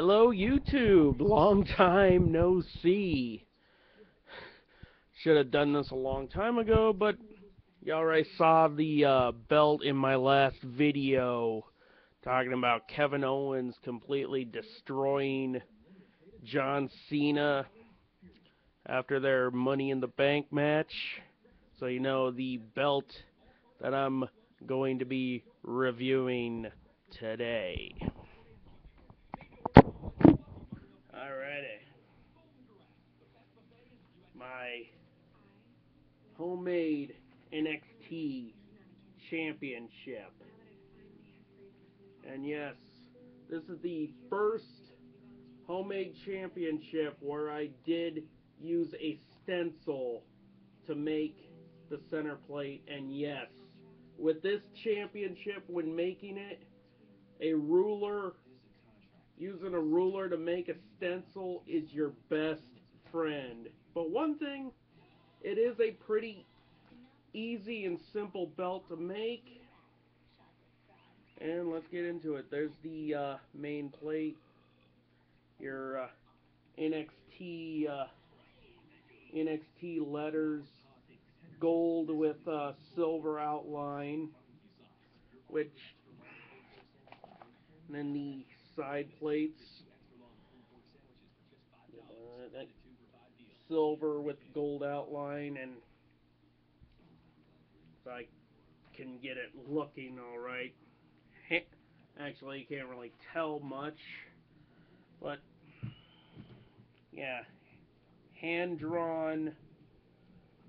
Hello, YouTube. Long time no see. Should have done this a long time ago, but you already saw the belt in my last video talking about Kevin Owens completely destroying John Cena after their Money in the Bank match. So you know the belt that I'm going to be reviewing today. Alrighty. My homemade NXT championship. And yes, this is the first homemade championship where I did use a stencil to make the center plate. And yes, with this championship, when making it, using a ruler to make a stencil is your best friend. But one thing, it is a pretty easy and simple belt to make. And let's get into it. There's the main plate, your NXT letters, gold with silver outline, and then the side plates, silver with gold outline, and if I can get it looking all right. Actually, you can't really tell much, but yeah, hand-drawn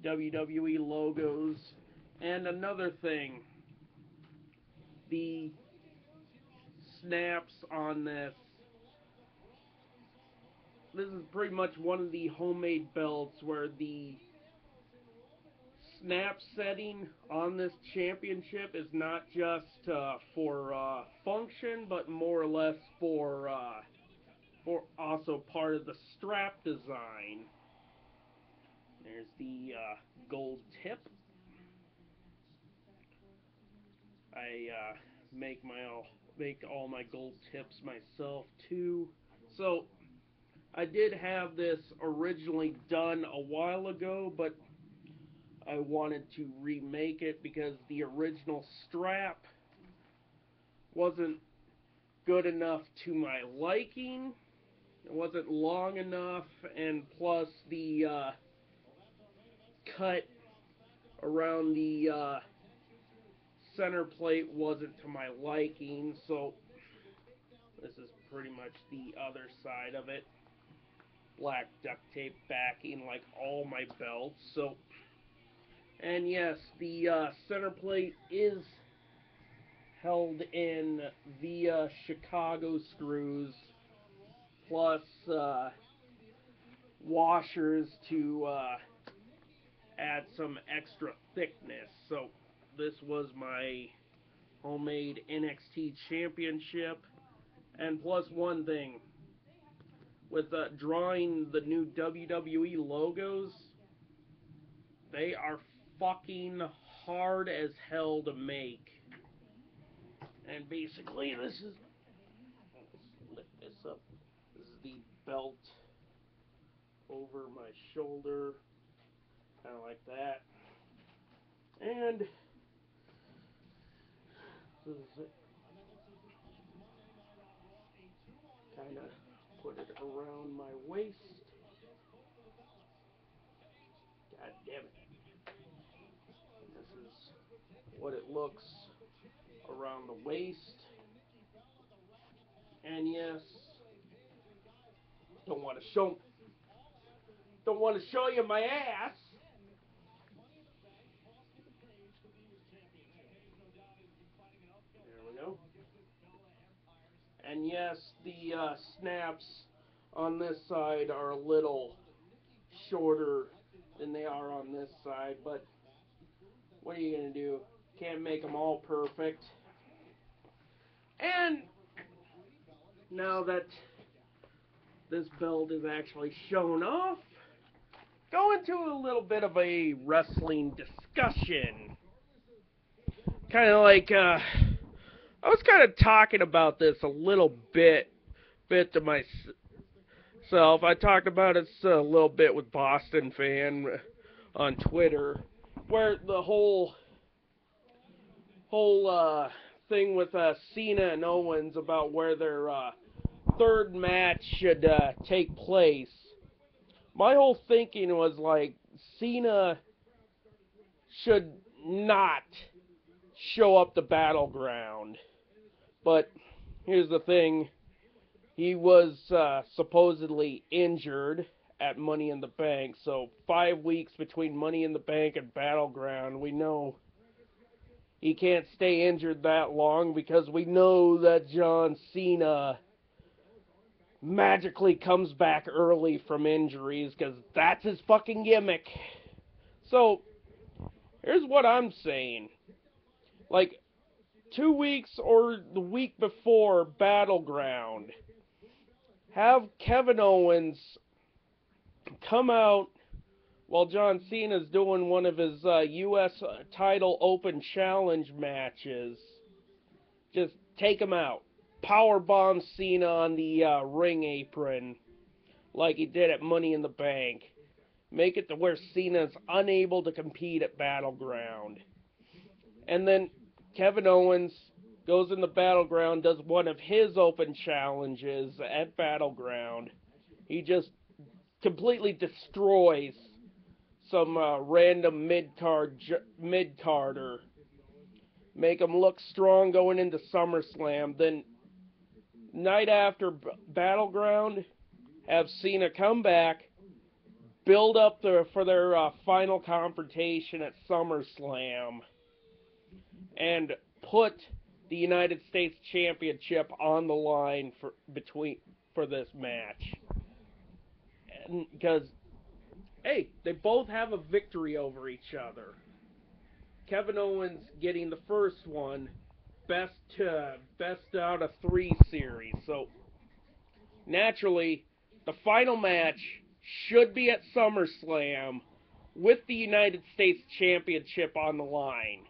WWE logos. And another thing, the snaps on this is pretty much one of the homemade belts where the snap setting on this championship is not just for function, but more or less for also part of the strap design. There's the gold tip. I make all my gold tips myself too. So I did have this originally done a while ago, but I wanted to remake it because the original strap wasn't good enough to my liking. It wasn't long enough, and plus the cut around the center plate wasn't to my liking, so this is pretty much the other side of it. Black duct tape backing like all my belts. So, and yes, the center plate is held in via Chicago screws plus washers to add some extra thickness. So this was my homemade NXT championship. And plus one thing, with drawing the new WWE logos, they are fucking hard as hell to make. And basically this is, let's lift this up, this is the belt over my shoulder, kind of like that. And this is it. Kind of put it around my waist. God damn it. This is what it looks around the waist. And yes, don't want to show you my ass. There we go. And yes, the snaps on this side are a little shorter than they are on this side, but what are you going to do? Can't make them all perfect. And now that this belt is actually shown off, go into a little bit of a wrestling discussion. Kind of like, I was kind of talking about this a little bit bit to myself. I talked about it a little bit with Boston Fan on Twitter, where the whole thing with Cena and Owens about where their third match should take place. My whole thinking was like Cena should not show up the battleground. But here's the thing. He was supposedly injured at Money in the Bank, so 5 weeks between Money in the Bank and Battleground, we know he can't stay injured that long because we know that John Cena magically comes back early from injuries because that's his fucking gimmick. So, here's what I'm saying. Like, 2 weeks or the week before Battleground, have Kevin Owens come out while John Cena's doing one of his U.S. title open challenge matches. Just take him out. Powerbomb Cena on the ring apron like he did at Money in the Bank. Make it to where Cena's unable to compete at Battleground. And then Kevin Owens goes in the Battleground, does one of his open challenges at Battleground. He just completely destroys some random mid-carder. Make him look strong going into SummerSlam. Then, night after Battleground, have Cena come back, build up for their final confrontation at SummerSlam, and put the United States Championship on the line for this match. Because, hey, they both have a victory over each other. Kevin Owens getting the first one, best out of 3 series. So, naturally, the final match should be at SummerSlam with the United States Championship on the line.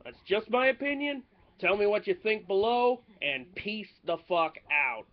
That's just my opinion. Tell me what you think below, and peace the fuck out.